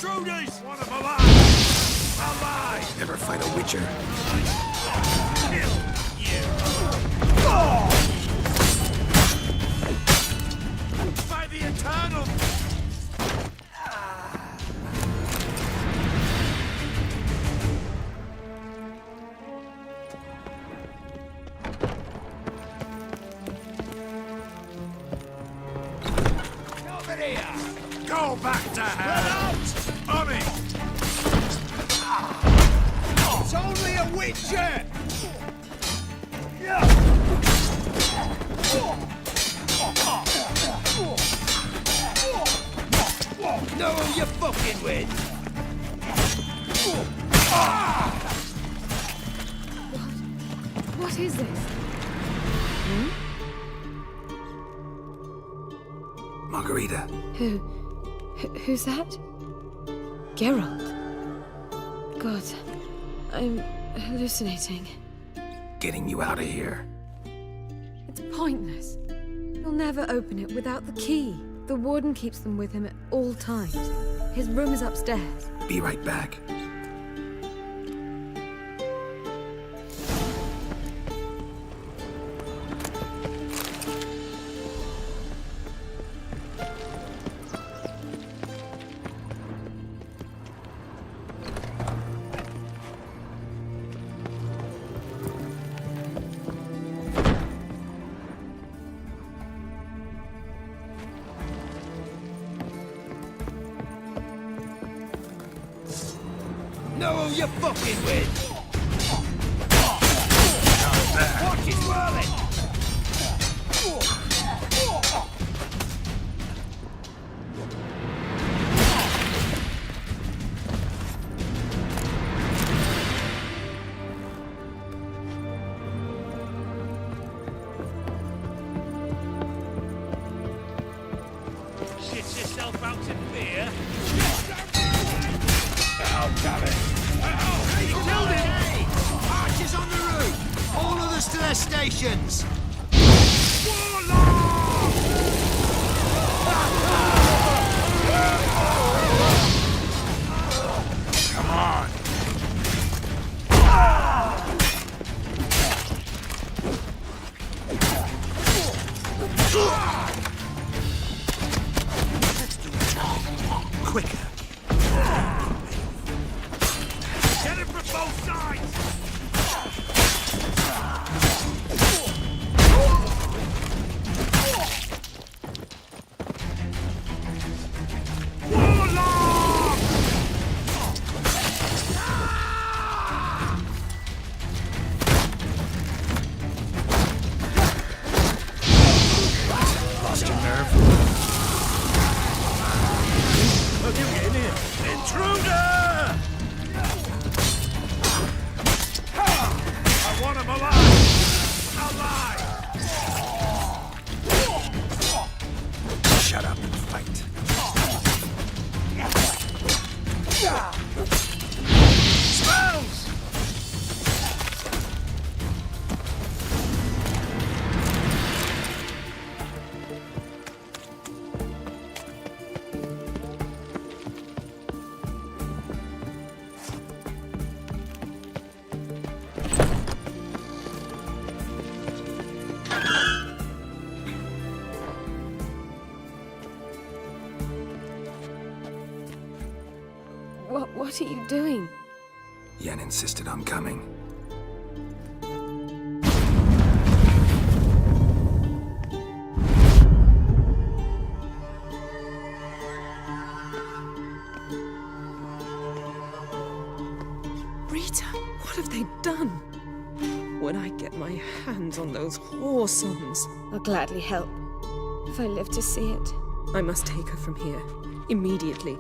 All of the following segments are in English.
Intruders! One of them alive! Alive! Never fight a witcher. Kill you! By the Eternal! Over here! Go back to hell! On it! It's only a witcher! Know who you're fucking with! What is this? Margarita. Who's that? Geralt. God, I'm hallucinating. Getting you out of here. It's pointless. He'll never open it without the key. The warden keeps them with him at all times. His room is upstairs. Be right back. Know who you're fucking with! Watch his whirling! Shit yourself out in fear? Oh, damn it! He killed him! Hey! Archers on the roof! All others to their stations! Come on! Let's do it quicker. Get it from both sides! Warlock! Lost your nerve? Look, you get in here! Intruder! I want him alive! Alive! Shut up and fight. Spells! What are you doing? Yen insisted on coming. Rita, what have they done? When I get my hands on those whoresomes, I'll gladly help, if I live to see it. I must take her from here, immediately.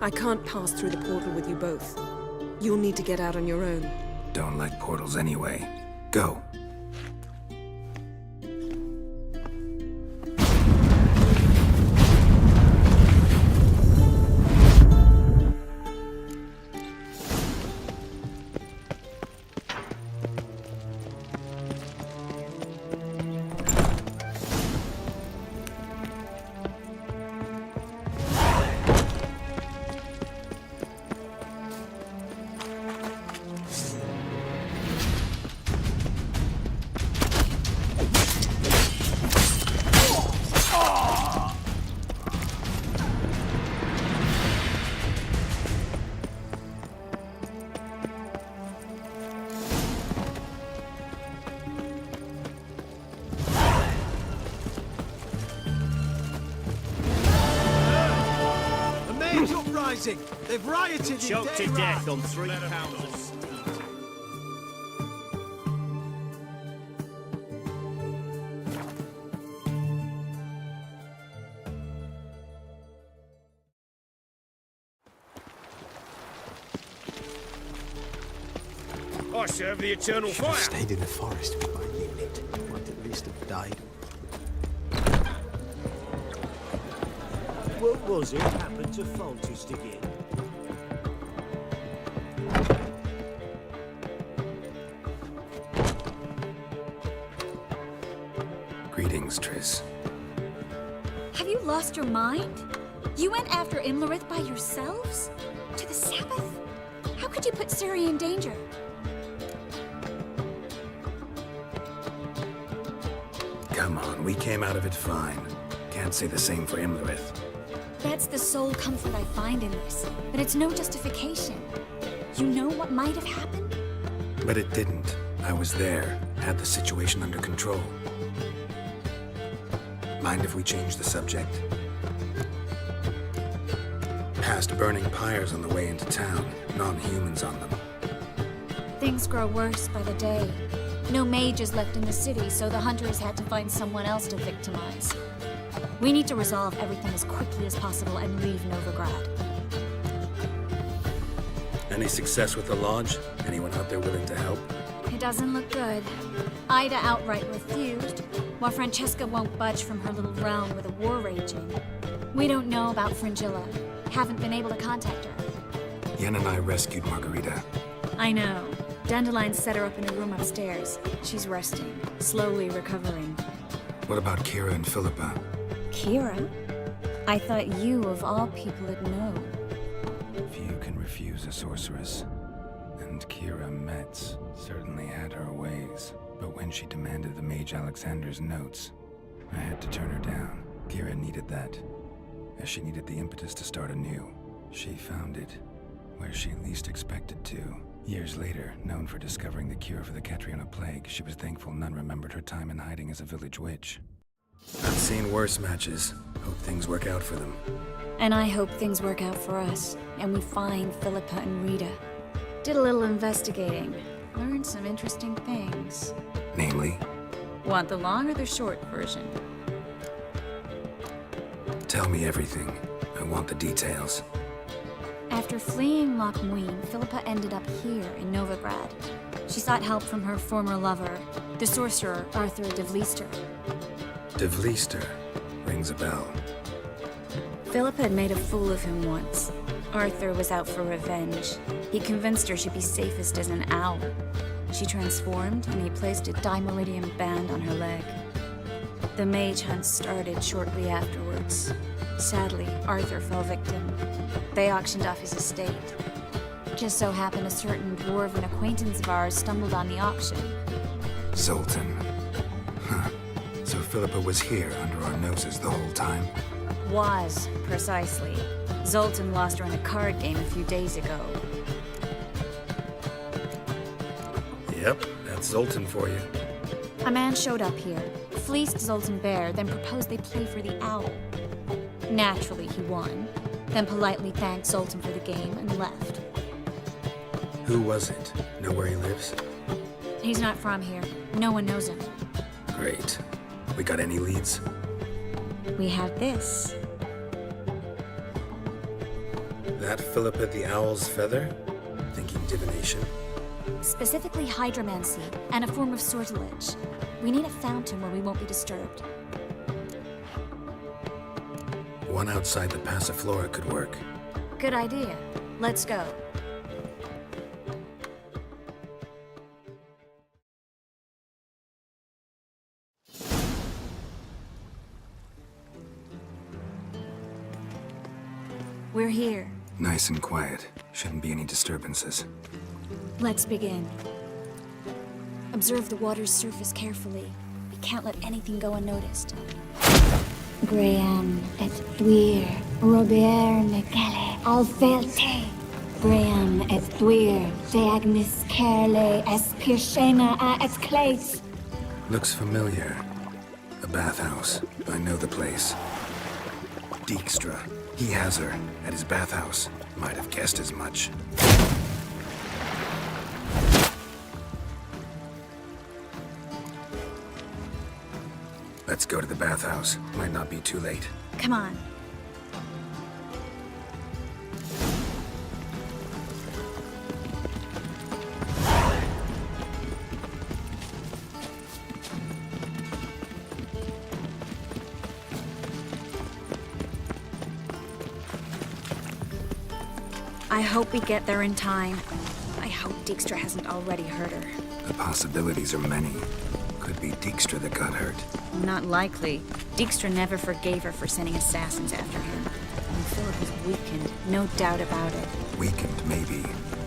I can't pass through the portal with you both. You'll need to get out on your own. Don't like portals anyway. Go. Mage uprising! They've rioted in Choked to Dayra. death on 3 pounds of steak. I serve the eternal Should have fire. stayed in the forest with my unit. Might at least have died. What was it happened to Foltest again? Greetings, Triss. Have you lost your mind? You went after Imlerith by yourselves? To the Sabbath? How could you put Ciri in danger? Come on, we came out of it fine. Can't say the same for Imlerith. That's the sole comfort I find in this, but it's no justification. You know what might have happened? But it didn't. I was there, had the situation under control. Mind if we change the subject? Past burning pyres on the way into town, non-humans on them. Things grow worse by the day. No mages left in the city, so the hunters had to find someone else to victimize. We need to resolve everything as quickly as possible and leave Novigrad. Any success with the lodge? Anyone out there willing to help? It doesn't look good. Ida outright refused, while Francesca won't budge from her little realm with a war raging. We don't know about Fringilla. Haven't been able to contact her. Yen and I rescued Margarita. I know. Dandelion set her up in a room upstairs. She's resting, slowly recovering. What about Kira and Philippa? Kira? I thought you, of all people, would know. Few can refuse a sorceress. And Kira Metz certainly had her ways. But when she demanded the Mage Alexander's notes, I had to turn her down. Kira needed that, as she needed the impetus to start anew. She found it where she least expected to. Years later, known for discovering the cure for the Catriona plague, she was thankful none remembered her time in hiding as a village witch. I've seen worse matches. Hope things work out for them. And I hope things work out for us, and we find Philippa and Rita. Did a little investigating. Learned some interesting things. Namely, Want the long or the short version? tell me everything. I want the details. After fleeing Loch Muin, Philippa ended up here in Novigrad. She sought help from her former lover, the sorcerer Arthur de Vlister. De Vlister rings a bell. Philippa had made a fool of him once. Arthur was out for revenge. He convinced her she'd be safest as an owl. She transformed, and he placed a dimeridium band on her leg. The mage hunt started shortly afterwards. Sadly, Arthur fell victim. They auctioned off his estate. Just so happened a certain dwarven acquaintance of ours stumbled on the auction. Zoltan. Huh. So Philippa was here under our noses the whole time? Was, precisely. Zoltan lost her in a card game a few days ago. Yep, that's Zoltan for you. A man showed up here, fleeced Zoltan bare, then proposed they play for the owl. Naturally, he won, then politely thanked Zoltan for the game and left. Who was it? Know where he lives? He's not from here. No one knows him. Great. We got any leads? We have this. That Philippa the Owl's feather? Thinking divination? Specifically hydromancy, and a form of sortilege. We need a fountain where we won't be disturbed. One outside the Passiflora could work. Good idea. Let's go. We're here. Nice and quiet. Shouldn't be any disturbances. Let's begin. Observe the water's surface carefully. We can't let anything go unnoticed. Graham et Dwyer, Robert Necale, Alfelte. Graham et Dwyer, Deagnis Kerle, Espirshena a et Clates. Looks familiar. A bathhouse. I know the place. Dijkstra. He has her at his bathhouse. Might have guessed as much. Let's go to the bathhouse. Might not be too late. Come on. I hope we get there in time. I hope Dijkstra hasn't already hurt her. The possibilities are many. Could be Dijkstra that got hurt. Not likely. Dijkstra never forgave her for sending assassins after him. And Philip was weakened, no doubt about it. Weakened, maybe,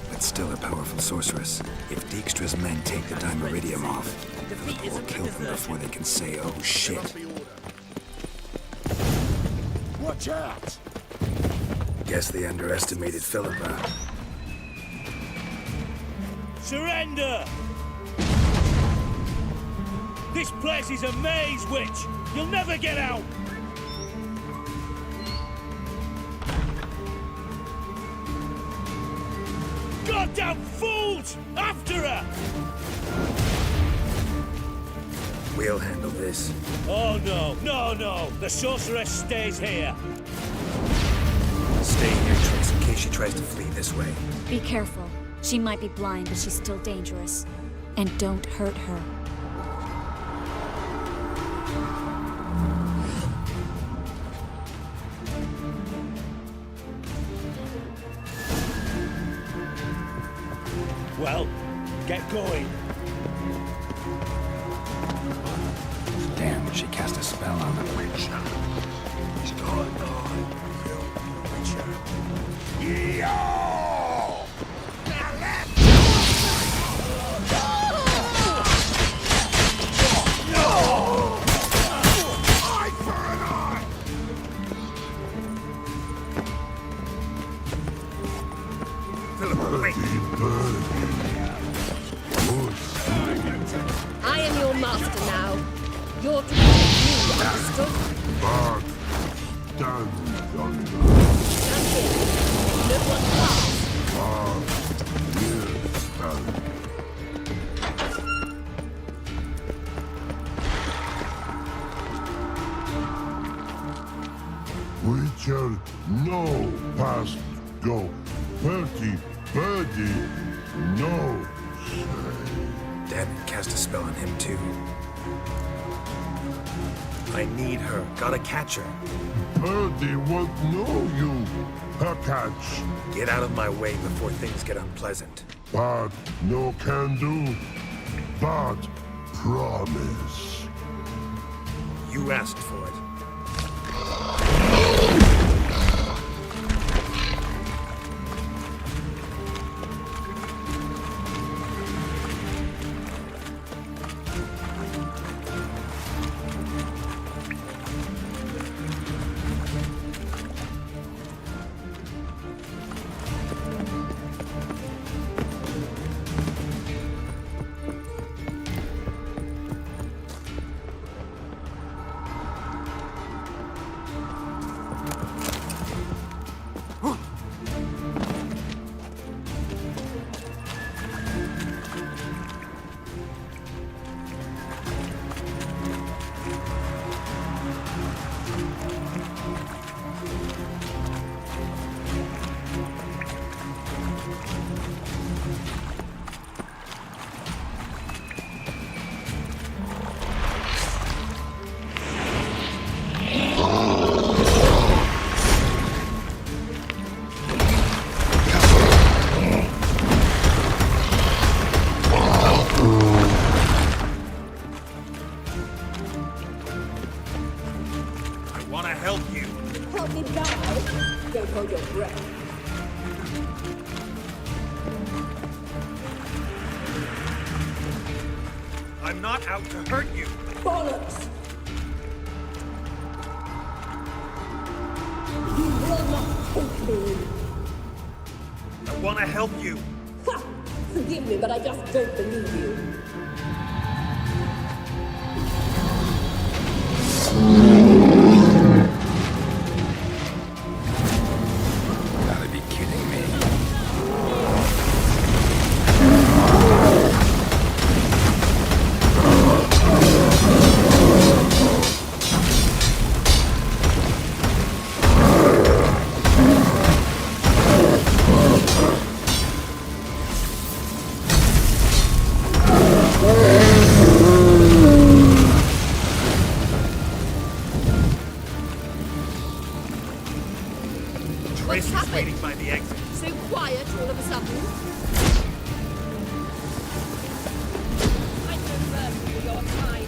but still a powerful sorceress. If Dijkstra's men take the Dimeridium off, Philip will kill them before they can say, oh shit. Watch out! Guess they underestimated Philippa. Surrender! This place is a maze, witch! You'll never get out! Goddamn fools! After her! We'll handle this. Oh no, no, no! The sorceress stays here! Stay here, Tris, in case she tries to flee this way. Be careful. She might be blind, but she's still dangerous. And don't hurt her. Well, get going. Damn, she cast a spell on the witch. I am your master now. You're to be you, understood? That's it. No one pass. Witcher, no past go. Birdie, no. Damn it, cast a spell on him too. I need her. Gotta catch her. Birdie won't know you. Her catch. Get out of my way before things get unpleasant. But no can do. But promise. You asked for it. I'm not out to hurt you. Bollocks! You will not take me. I want to help you. Ha! Forgive me, but I just don't believe you. What's happened? waiting by the exit. So quiet all of a sudden. I can burn you your time.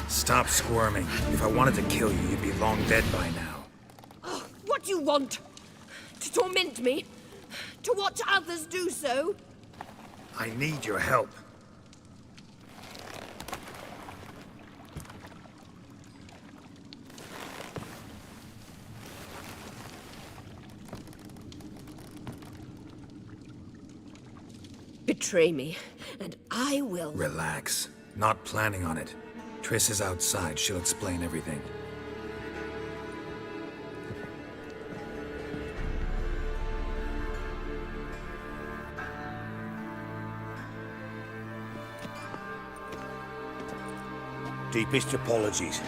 Stop squirming. If I wanted to kill you, you'd be long dead by now. Oh, what do you want? To torment me? To watch others do so? I need your help. Betray me, and I will. Relax. Not planning on it. Triss is outside. She'll explain everything. Deepest apologies,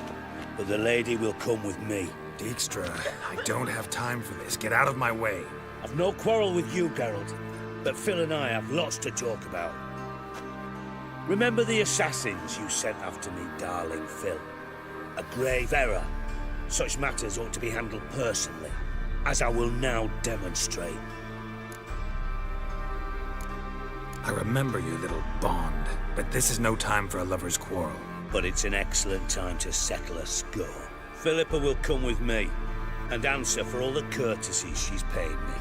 but the lady will come with me. Dijkstra, I don't have time for this. Get out of my way. I've no quarrel with you, Geralt, but Phil and I have lots to talk about. Remember the assassins you sent after me, darling Phil? A grave error. Such matters ought to be handled personally, as I will now demonstrate. I remember your little bond, but this is no time for a lover's quarrel. But it's an excellent time to settle a score. Philippa will come with me, and answer for all the courtesies she's paid me.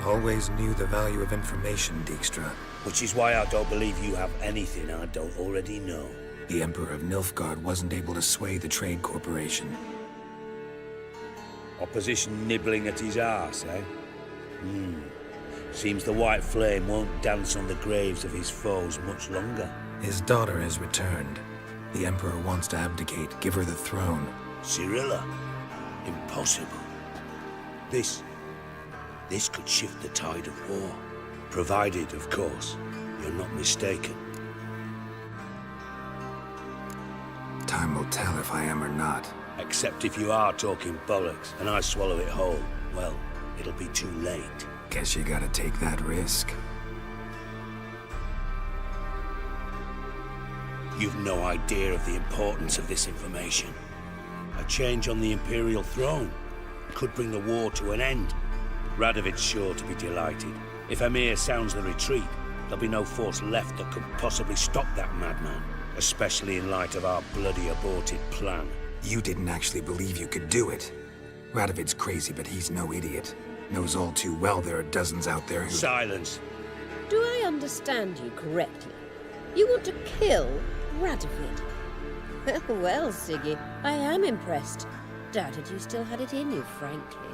Always knew the value of information, Dijkstra. Which is why I don't believe you have anything I don't already know. The Emperor of Nilfgaard wasn't able to sway the Trade Corporation. Opposition nibbling at his arse, eh? Seems the White Flame won't dance on the graves of his foes much longer. His daughter has returned. The Emperor wants to abdicate, give her the throne. Cirilla? Impossible. This could shift the tide of war. Provided, of course, you're not mistaken. Time will tell if I am or not. Except if you are talking bollocks, and I swallow it whole, well, it'll be too late. Guess you gotta take that risk. You've no idea of the importance of this information. A change on the Imperial throne could bring the war to an end. Radovid's sure to be delighted. If Emir sounds the retreat, there'll be no force left that could possibly stop that madman, especially in light of our bloody aborted plan. You didn't actually believe you could do it. Radovid's crazy, but he's no idiot. Knows all too well there are dozens out there who— Silence! Do I understand you correctly? You want to kill Radovid? Well, Siggy, I am impressed. Doubted you still had it in you, frankly.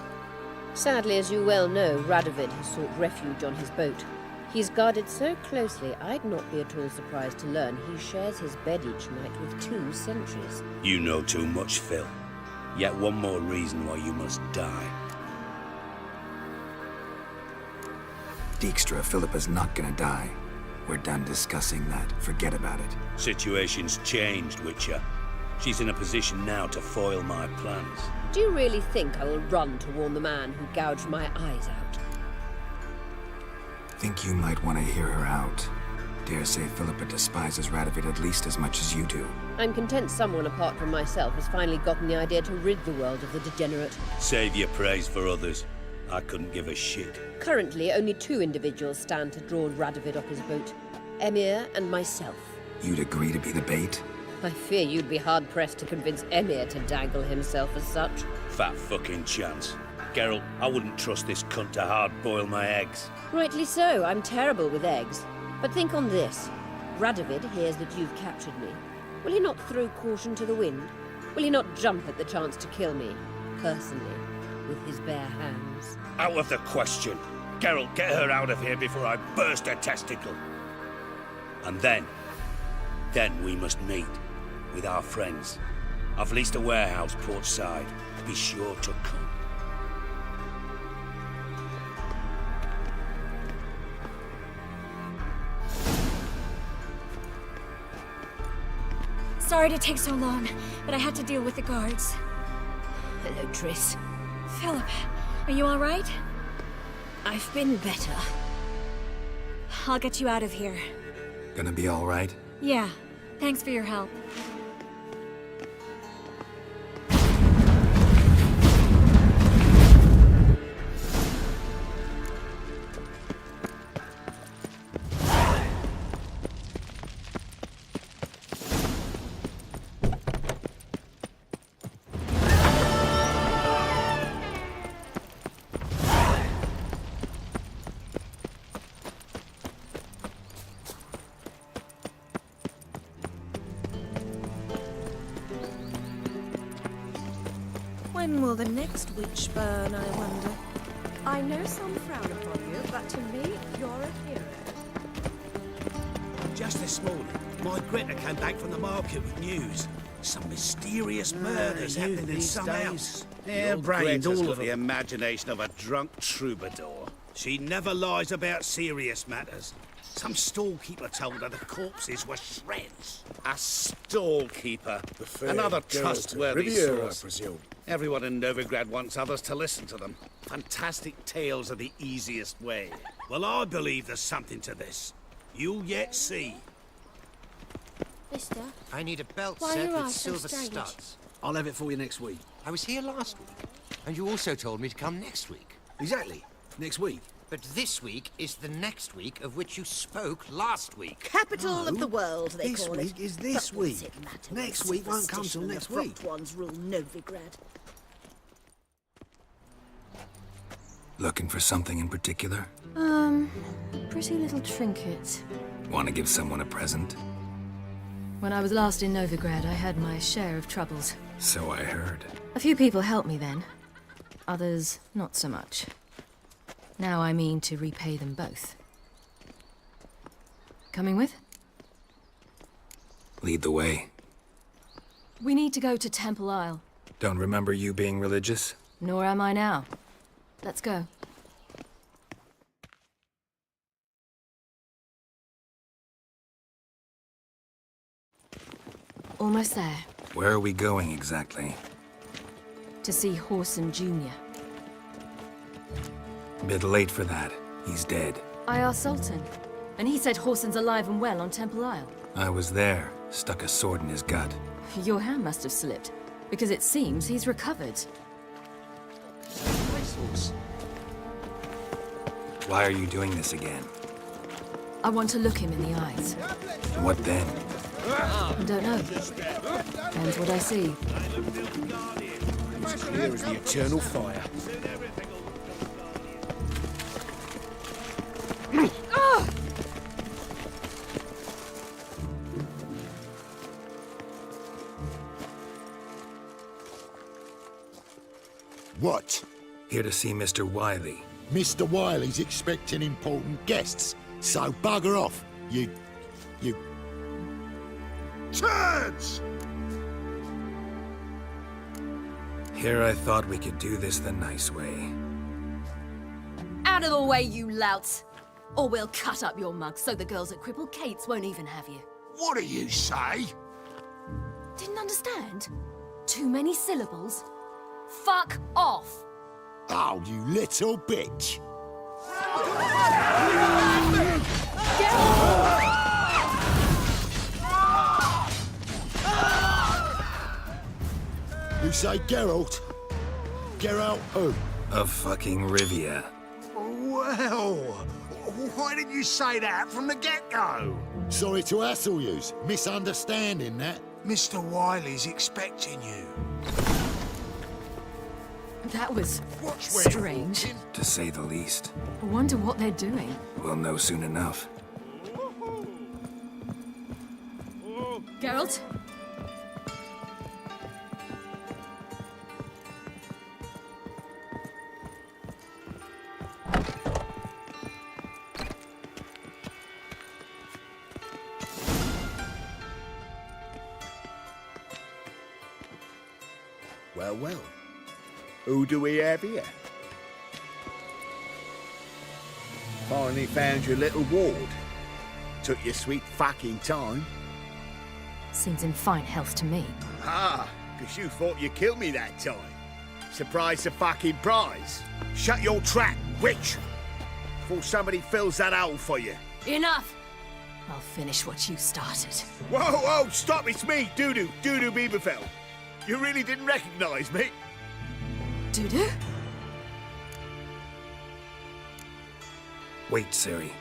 Sadly, as you well know, Radovid has sought refuge on his boat. He's guarded so closely, I'd not be at all surprised to learn he shares his bed each night with 2 sentries. You know too much, Phil. Yet one more reason why you must die. Dijkstra, Philippa's not gonna die. We're done discussing that. Forget about it. Situation's changed, Witcher. She's in a position now to foil my plans. Do you really think I will run to warn the man who gouged my eyes out? Think you might want to hear her out. Dare say Philippa despises Radovid at least as much as you do. I'm content someone apart from myself has finally gotten the idea to rid the world of the degenerate. Save your praise for others. I couldn't give a shit. Currently, only 2 individuals stand to draw Radovid off his boat. Emir and myself. You'd agree to be the bait? I fear you'd be hard-pressed to convince Emir to dangle himself as such. Fat fucking chance. Geralt, I wouldn't trust this cunt to hard-boil my eggs. Rightly so, I'm terrible with eggs. But think on this. Radovid hears that you've captured me. Will he not throw caution to the wind? Will he not jump at the chance to kill me, personally, with his bare hands? Out of the question. Geralt, get her out of here before I burst her testicle. And then we must meet with our friends. I've leased a warehouse port side. Be sure to come. Sorry to take so long, but I had to deal with the guards. Hello, Triss. Philip, are you all right? I've been better. I'll get you out of here. Gonna be all right? Yeah, thanks for your help. When will the next witch burn, I wonder? I know some frown upon you, but to me, you're a hero. Just this morning, my Greta came back from the market with news. Some mysterious murders happening in some house. Hair-brained, all of the imagination of a drunk troubadour. She never lies about serious matters. Some storekeeper told her the corpses were shreds. A storekeeper. Another Geralt of trustworthy Rivia, source. I presume. Everyone in Novigrad wants others to listen to them. Fantastic tales are the easiest way. Well, I believe there's something to this. You'll yet see. Mister, I need a belt why set are your with eyes so silver strange? studs. I'll have it for you next week. I was here last week, and you also told me to come next week. Exactly. Next week. But this week is the next week of which you spoke last week. Capital of the world, they This call week it. is this But what's week. it matter Next when week won't come till superstition and next the week. corrupt ones rule Novigrad. Looking for something in particular? Pretty little trinket. Want to give someone a present? When I was last in Novigrad, I had my share of troubles. So I heard. A few people helped me then. Others, not so much. Now I mean to repay them both. Coming with? Lead the way. We need to go to Temple Isle. Don't remember you being religious? Nor am I now. Let's go. Almost there. Where are we going exactly? To see Horson Jr. Bit late for that. He's dead. I asked Sultan, and he said Horson's alive and well on Temple Isle. I was there. Stuck a sword in his gut. Your hand must have slipped, because it seems he's recovered. Why are you doing this again? I want to look him in the eyes. What then? I don't know. Depends what I see. It's clear as the eternal fire. What? Here to see Mr. Wiley. Mr. Wiley's expecting important guests, so bugger off, you turds! Here I thought we could do this the nice way. Out of the way, you louts! Or we'll cut up your mug so the girls at Cripple Kate's won't even have you. What do you say? Didn't understand? Too many syllables? Fuck off! Oh, you little bitch! You say Geralt? Geralt who? Of fucking Rivia. Well, why didn't you say that from the get-go? Sorry to hassle yous. Misunderstanding that. Mr. Wiley's expecting you. That was What's strange. To say the least. I wonder what they're doing. We'll know soon enough. Geralt? Well, well. Who do we have here? Finally found your little ward. Took your sweet fucking time. Seems in fine health to me. Ah, 'cause you thought you killed me that time. Surprise the fucking prize. Shut your trap, witch! Before somebody fills that hole for you. Enough! I'll finish what you started. Whoa, whoa, stop, it's me, Dudu Bieberfeld. You really didn't recognise me? Dudu? Wait, Ciri.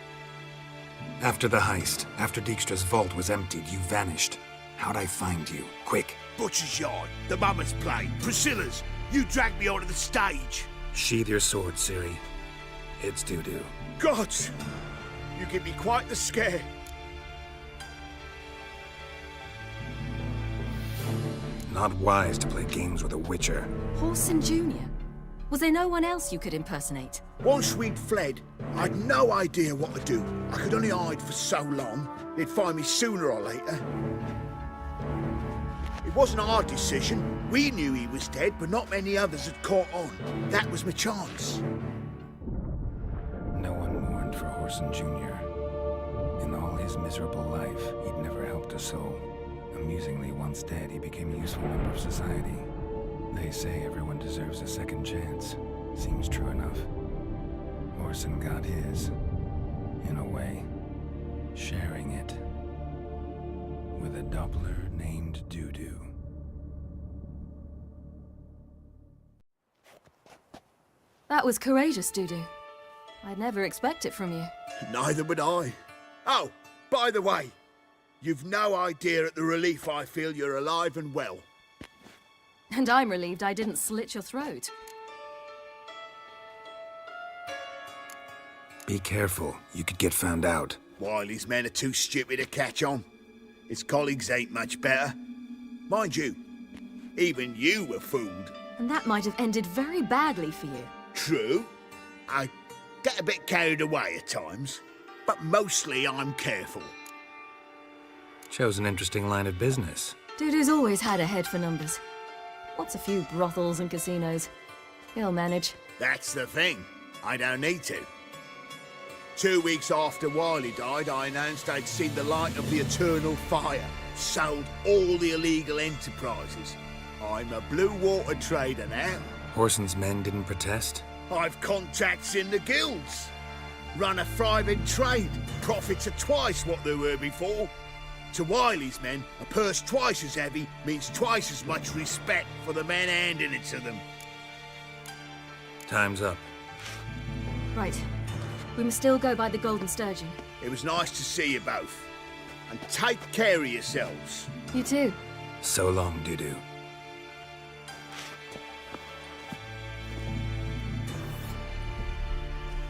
After the heist, after Dijkstra's vault was emptied, you vanished. How'd I find you? Quick. Butcher's Yard, the Mama's Play, Priscilla's. You dragged me onto the stage. Sheathe your sword, Ciri. It's Dudu. Gods, you give me quite the scare. Not wise to play games with a witcher. Whoreson Jr.? Was there no one else you could impersonate? Once we'd fled, I'd no idea what to do. I could only hide for so long. They'd find me sooner or later. It wasn't our decision. We knew he was dead, but not many others had caught on. That was my chance. No one mourned for Whoreson Jr. In all his miserable life, he'd never helped a soul. Amusingly, once dead, he became a useful member of society. They say everyone deserves a second chance. Seems true enough. Whoreson got his, in a way, sharing it with a doppler named Dudu. That was courageous, Dudu. I'd never expect it from you. Neither would I. Oh, by the way, you've no idea at the relief I feel you're alive and well. And I'm relieved I didn't slit your throat. Be careful, you could get found out. Wiley's men are too stupid to catch on. His colleagues ain't much better. Mind you, even you were fooled. And that might have ended very badly for you. True. I get a bit carried away at times, but mostly I'm careful. Shows an interesting line of business. Dudu's always had a head for numbers. What's a few brothels and casinos? He'll manage. That's the thing. I don't need to. 2 weeks after Wiley died, I announced I'd seen the light of the eternal fire. Sold all the illegal enterprises. I'm a blue water trader now. Whoreson's men didn't protest? I've contacts in the guilds. Run a thriving trade. Profits are twice what they were before. To Wiley's men, a purse twice as heavy means twice as much respect for the men handing it to them. Time's up. Right. We must still go by the Golden Sturgeon. It was nice to see you both. And take care of yourselves. You too. So long, Dudu.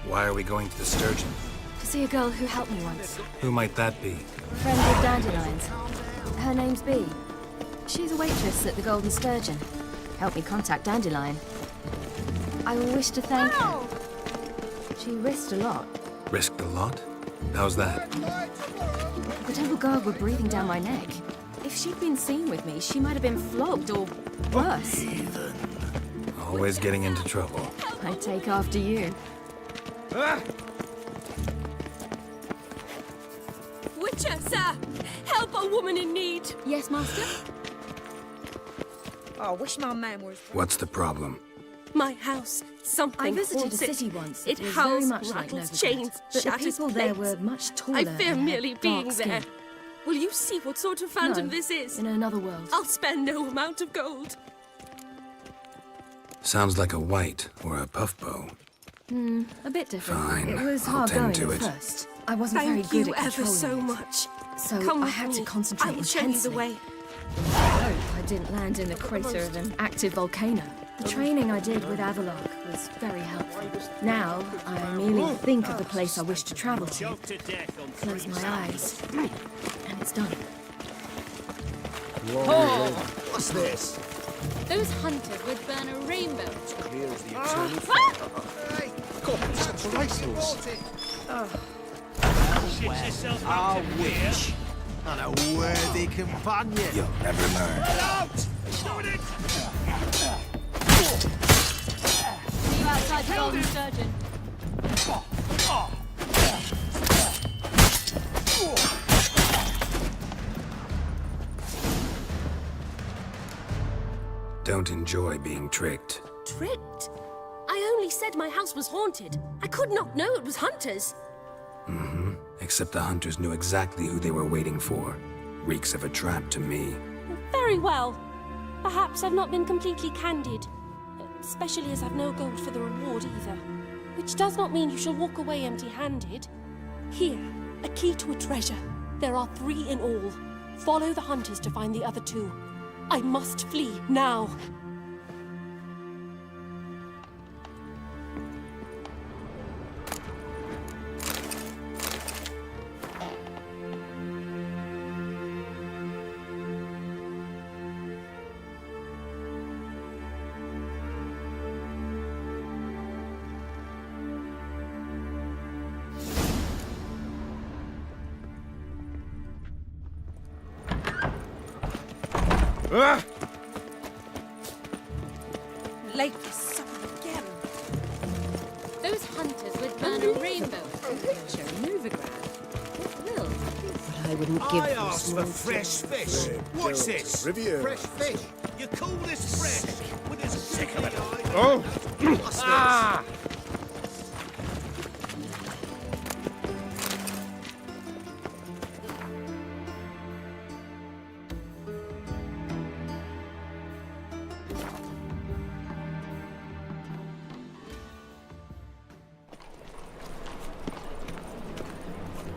Why are we going to the Sturgeon? To see a girl who helped me once. Who might that be? Friend of Dandelion's. Her name's Bee. She's a waitress at the Golden Sturgeon. Helped me contact Dandelion. I wish to thank her. She risked a lot. Risked a lot? How's that? The temple guard were breathing down my neck. If she'd been seen with me, she might have been flogged or worse. Always getting into trouble. I take after you. Witcher, sir! Help a woman in need! Yes, master? I wish my man was... What's the problem? My house. Something I visited haunts a city it. once. It was howls, very much like rattles, Novigrad, chains, but the shatters people there plates. were much taller. I fear and merely had being dark there. skin. Will you see what sort of phantom No, this is? in another world. I'll spare no amount of gold. Sounds like a white or a puffbow. A bit different. Fine, It was I'll hard tend going to at it. first. I wasn't very Thank good you at ever controlling so it. much. So Come I with had me. to concentrate I will show you the intensely. way. I hope I didn't land in the crater of an active volcano. The training I did with Avalok was very helpful. Now, I merely think of the place I wish to travel to. Close my eyes, and it's done. Whoa. What's this? Those hunters would burn a rainbow. Clear as the eternal fire. God, that's racehorse. Our witch and a worthy companion. You'll never learn. See you outside the Golden Sturgeon. Don't enjoy being tricked. Tricked? I only said my house was haunted. I could not know it was hunters. Except the hunters knew exactly who they were waiting for. Reeks of a trap to me. Very well. Perhaps I've not been completely candid. Especially as I've no gold for the reward either. Which does not mean you shall walk away empty-handed. Here, a key to a treasure. There are 3 in all. Follow the hunters to find the other 2. I must flee now. Late for supper again. Those hunters would burn a rainbow. Picture, movigraph. It will. But I wouldn't give I this asked for one fresh fish. What's this? Rivia. Fresh fish. You call this fresh? When there's sick of it. Oh! What's this?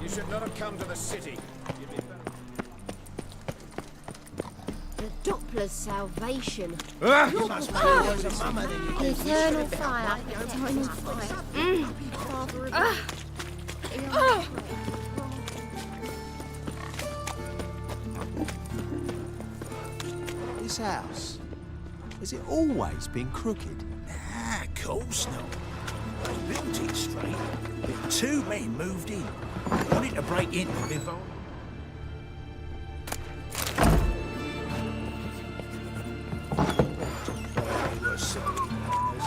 You should not have come to the city. The Doppler's salvation. You must be worse a mama than you The eternal fire. Eternal fire. Father of This house, has it always been crooked? Nah, of course not. They built it straight. But 2 men moved in. Wanted to break in and live on. They were silly manners.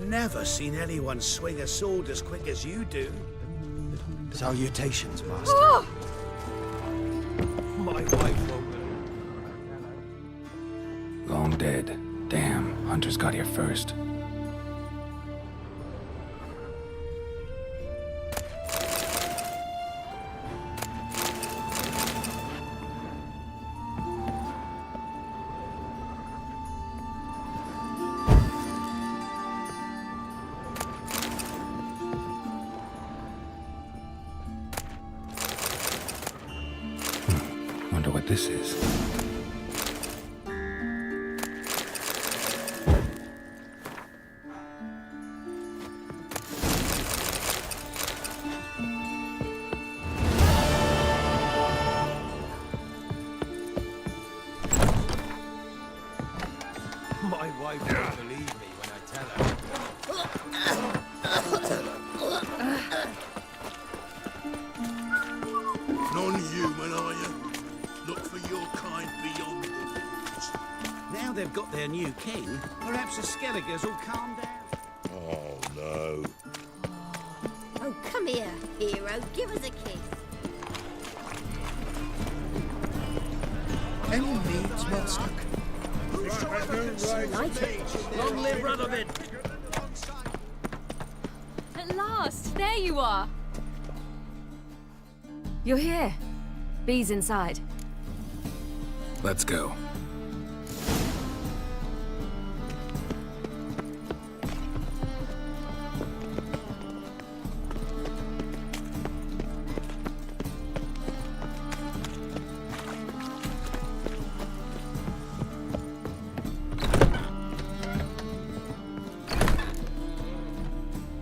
Never seen anyone swing a sword as quick as you do. Salutations, Master. My wife won't. Long dead. Damn, hunters got here first. Wonder what this is. My wife won't believe me when I tell her. Non-human, are you? Look for your kind beyond the woods. Now they've got their new king, perhaps the Skelligers will calm down. Oh, no. Oh, come here, hero. Give us a kiss. Any needs, Master? Long live Radovid! At last, there you are. You're here. Bee's inside. Let's go.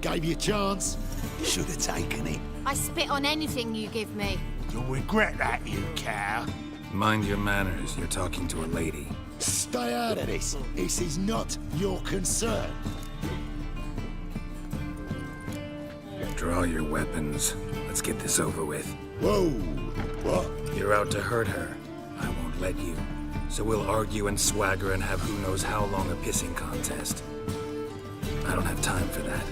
Gave you a chance. Should have taken it. I spit on anything you give me. You'll regret that, you cow. Mind your manners, you're talking to a lady. Stay out of this. This is not your concern. Draw your weapons. Let's get this over with. Whoa! What? You're out to hurt her. I won't let you. So we'll argue and swagger and have who knows how long a pissing contest. I don't have time for that.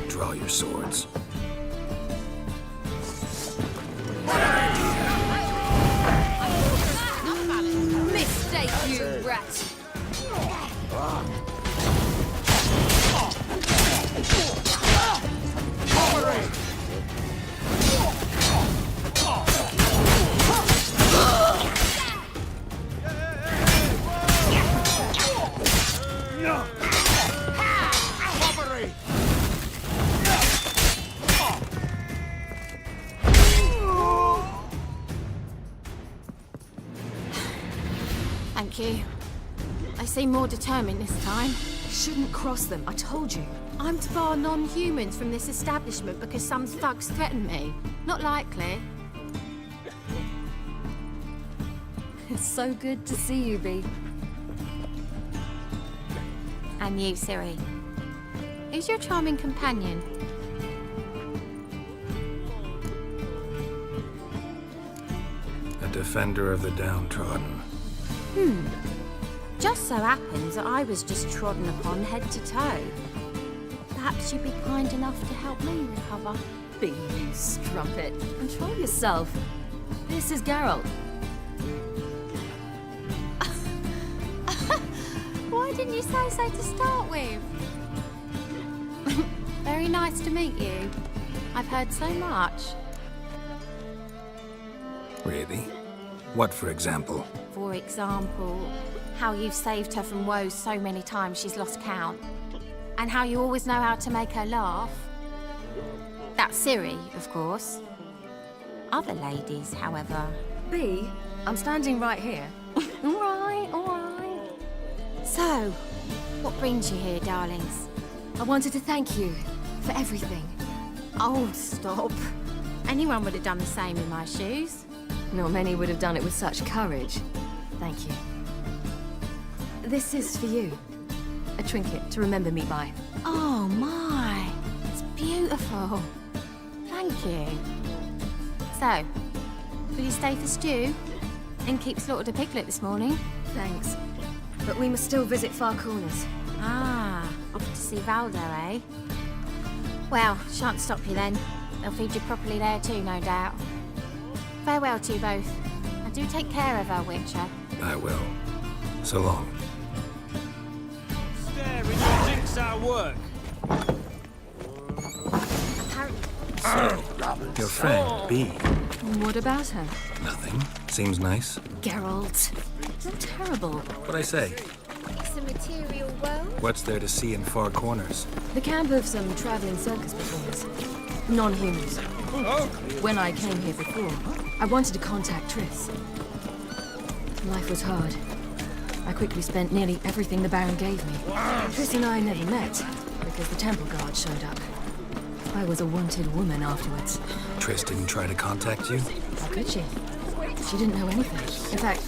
Draw your swords. Mistake, you rat! Thank you. They seem more determined this time. Shouldn't cross them, I told you. I'm to bar non-humans from this establishment because some thugs threaten me. Not likely. It's so good to see you, Bee. And you, Ciri. Who's your charming companion? A defender of the downtrodden. Just so happens that I was just trodden upon head to toe. Perhaps you'd be kind enough to help me recover. Bee, you strumpet. Control yourself. This is Geralt. Why didn't you say so to start with? Very nice to meet you. I've heard so much. Really? What, for example? For example, how you've saved her from woes so many times she's lost count. And how you always know how to make her laugh. That's Ciri, of course. Other ladies, however... Bee, I'm standing right here. All right, all right. So, what brings you here, darlings? I wanted to thank you for everything. Oh, stop. Anyone would have done the same in my shoes. Not many would have done it with such courage. Thank you. This is for you. A trinket to remember me by. Oh, my. It's beautiful. Thank you. So, will you stay for stew? And keep slaughtered a piglet this morning? Thanks. But we must still visit Far Corners. Ah, off to see Valdo, eh? Well, shan't stop you then. They'll feed you properly there too, no doubt. Farewell to you both. And do take care of her, Witcher. I will. So long. Staring your jigsaw work. Your friend, Bee. What about her? Nothing. Seems nice. Geralt. You're terrible. What'd I say? It's a material world. What's there to see in Far Corners? The camp of some traveling circus performers. Non-humans. When I came here before, I wanted to contact Triss. Life was hard. I quickly spent nearly everything the Baron gave me. Triss and I never met, because the temple guard showed up. I was a wanted woman afterwards. Triss didn't try to contact you? How could she? She didn't know anything. In fact,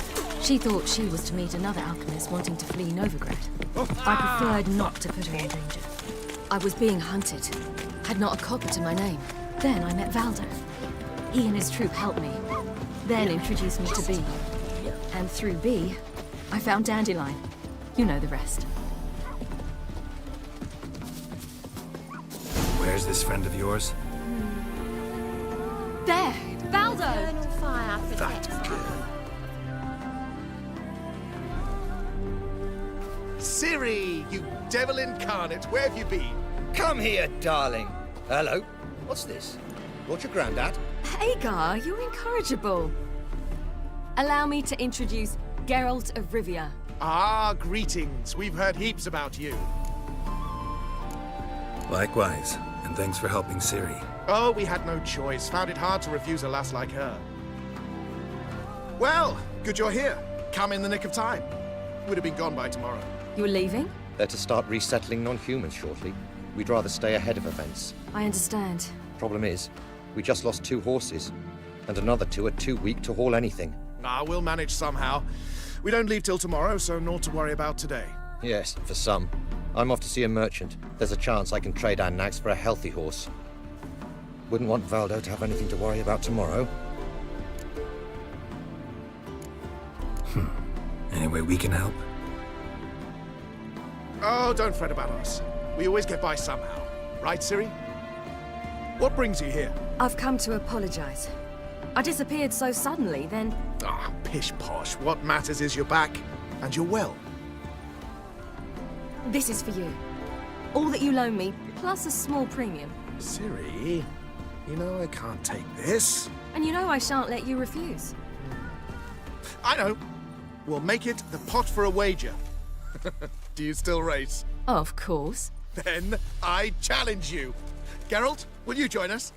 she thought she was to meet another alchemist wanting to flee Novigrad. I preferred not to put her in danger. I was being hunted. Had not a copper to my name. Then I met Valdo. He and his troop helped me. Then introduced me to Bee. And through Bee, I found Dandelion. You know the rest. Where's this friend of yours? There! Valdo! Eternal fire protects her. Ciri, you devil incarnate, where have you been? Come here, darling. Hello. What's this? What's your granddad? Hagar, you're incorrigible. Allow me to introduce Geralt of Rivia. Ah, greetings. We've heard heaps about you. Likewise, and thanks for helping Ciri. Oh, we had no choice. Found it hard to refuse a lass like her. Well, good you're here. Come in the nick of time. Would have been gone by tomorrow. You're leaving? They're to start resettling non-humans shortly. We'd rather stay ahead of events. I understand. Problem is, we just lost 2 horses, and another 2 are too weak to haul anything. Ah, we'll manage somehow. We don't leave till tomorrow, so naught to worry about today. Yes, for some. I'm off to see a merchant. There's a chance I can trade our nags for a healthy horse. Wouldn't want Valdo to have anything to worry about tomorrow. Any way we can help? Oh, don't fret about us. We always get by somehow. Right, Ciri? What brings you here? I've come to apologize. I disappeared so suddenly, then... Ah, pish-posh. What matters is you're back, and you're well. This is for you. All that you loan me, plus a small premium. Ciri, you know I can't take this. And you know I shan't let you refuse. I know. We'll make it the pot for a wager. Do you still race? Of course. Then I challenge you. Geralt, will you join us?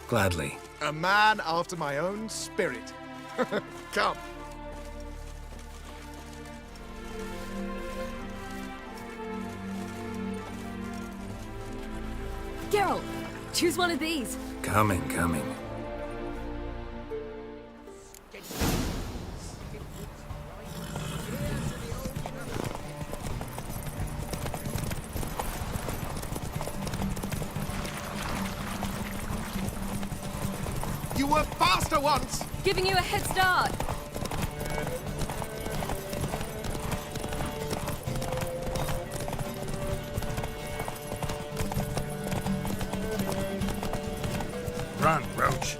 Gladly. A man after my own spirit. Come. Geralt, choose one of these. Coming. You were faster once! Giving you a head start. Run, Roach.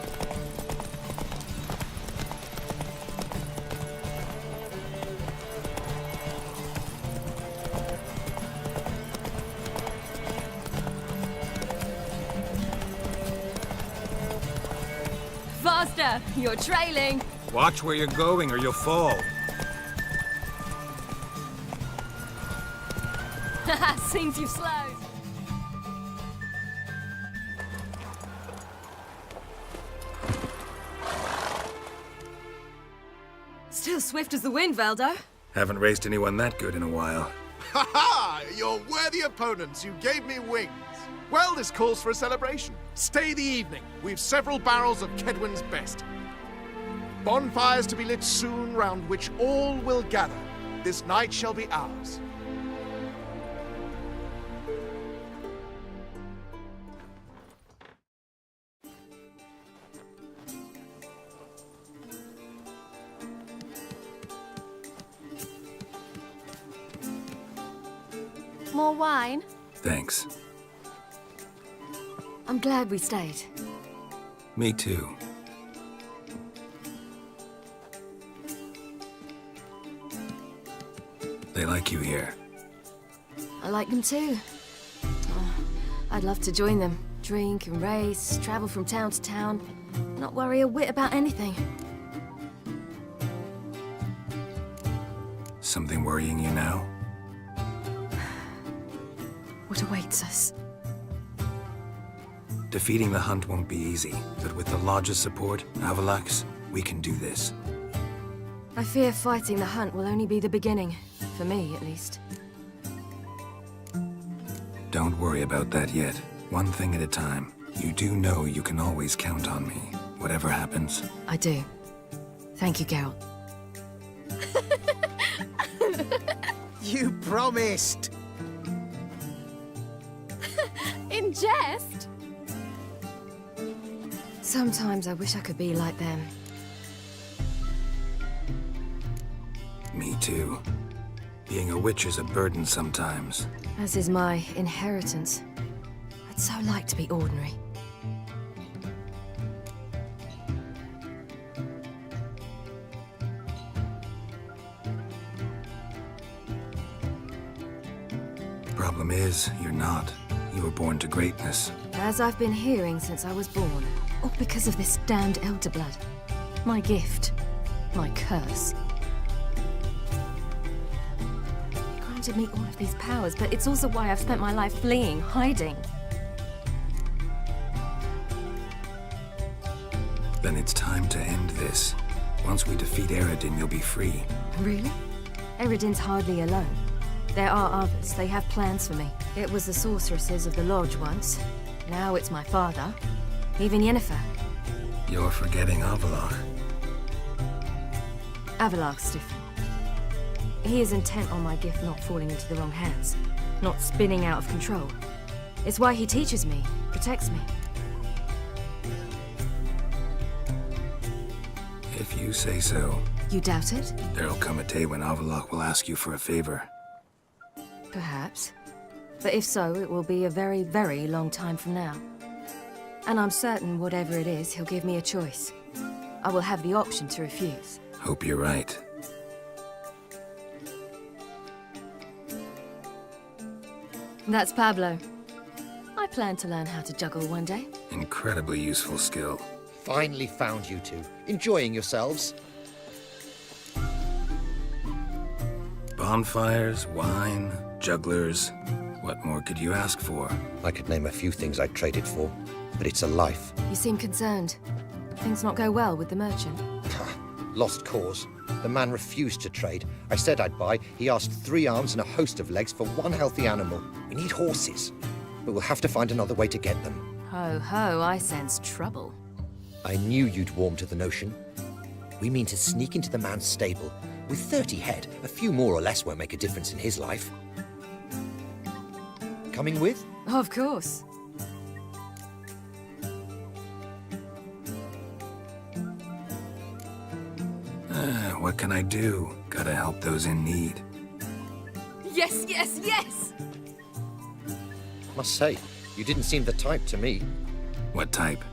Faster! You're trailing. Watch where you're going or you'll fall. Haha, seems you've slowed. Still swift as the wind, Valdo. Haven't raced anyone that good in a while. Ha ha! You're worthy opponents. You gave me wings. Well, this calls for a celebration. Stay the evening. We've several barrels of Kedwin's best. Bonfires to be lit soon, round which all will gather. This night shall be ours. More wine? Thanks. I'm glad we stayed. Me too. They like you here. I like them too. Oh, I'd love to join them. Drink and race, travel from town to town, not worry a whit about anything. Something worrying you now? What awaits us? Defeating the hunt won't be easy, but with the Lodge's support, Avalax, we can do this. I fear fighting the hunt will only be the beginning. For me, at least. Don't worry about that yet. One thing at a time. You do know you can always count on me, whatever happens. I do. Thank you, Geralt. You promised! In jest? Sometimes I wish I could be like them. Me too. Being a witch is a burden sometimes. As is my inheritance. I'd so like to be ordinary. Problem is, you're not. You were born to greatness. As I've been hearing since I was born. All because of this damned elder blood. My gift. My curse. It granted me all of these powers, but it's also why I've spent my life fleeing, hiding. Then it's time to end this. Once we defeat Eredin, you'll be free. Really? Eredin's hardly alone. There are others. They have plans for me. It was the sorceresses of the Lodge once. Now it's my father. Even Yennefer. You're forgetting Avallac'h. Avallac'h's different. He is intent on my gift not falling into the wrong hands. Not spinning out of control. It's why he teaches me, protects me. If you say so. You doubt it? There'll come a day when Avallac'h will ask you for a favor. Perhaps. But if so, it will be a very, very long time from now. And I'm certain whatever it is, he'll give me a choice. I will have the option to refuse. Hope you're right. That's Pablo. I plan to learn how to juggle one day. Incredibly useful skill. Finally found you two. Enjoying yourselves? Bonfires, wine, jugglers. What more could you ask for? I could name a few things I'd trade it for, but it's a life. You seem concerned. Things not go well with the merchant? Lost cause. The man refused to trade. I said I'd buy. He asked 3 arms and a host of legs for 1 healthy animal. We need horses, but we'll have to find another way to get them. Ho ho, I sense trouble. I knew you'd warm to the notion. We mean to sneak into the man's stable. With 30 head, a few more or less won't make a difference in his life. Coming with? Of course. What can I do? Gotta help those in need. Yes, yes, yes! Must say, you didn't seem the type to me. What type?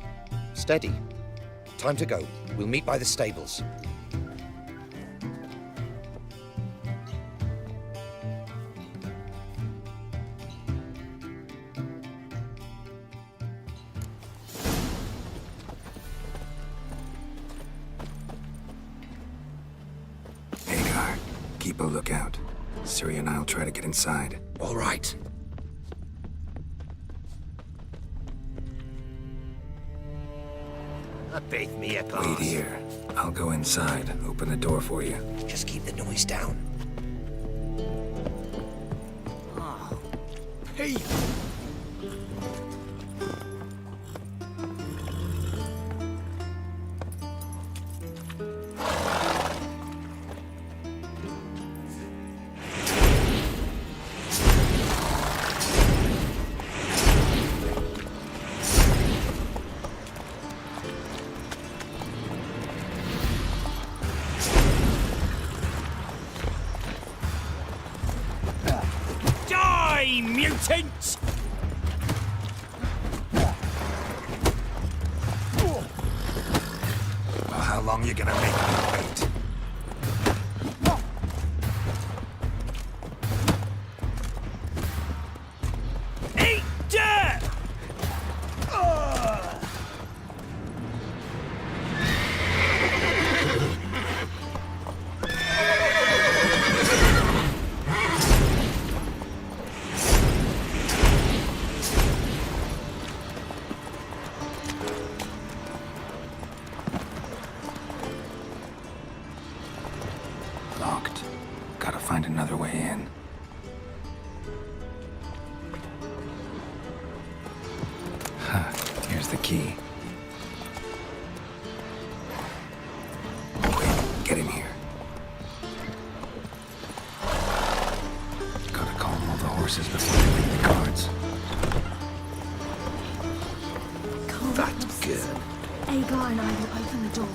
Steady. Time to go. We'll meet by the stables. Keep a lookout. Ciri and I'll try to get inside. All right. Bake me a glass. Wait here. I'll go inside. Open the door for you. Just keep the noise down. Oh, Pete! Mutant! Well, how long you gonna make me wait? Eat dirt! Locked. Gotta find another way in. Huh. Here's the key. Wait, get in here. Gotta calm all the horses before they leave the guards. That's good. Agar and I will open the door.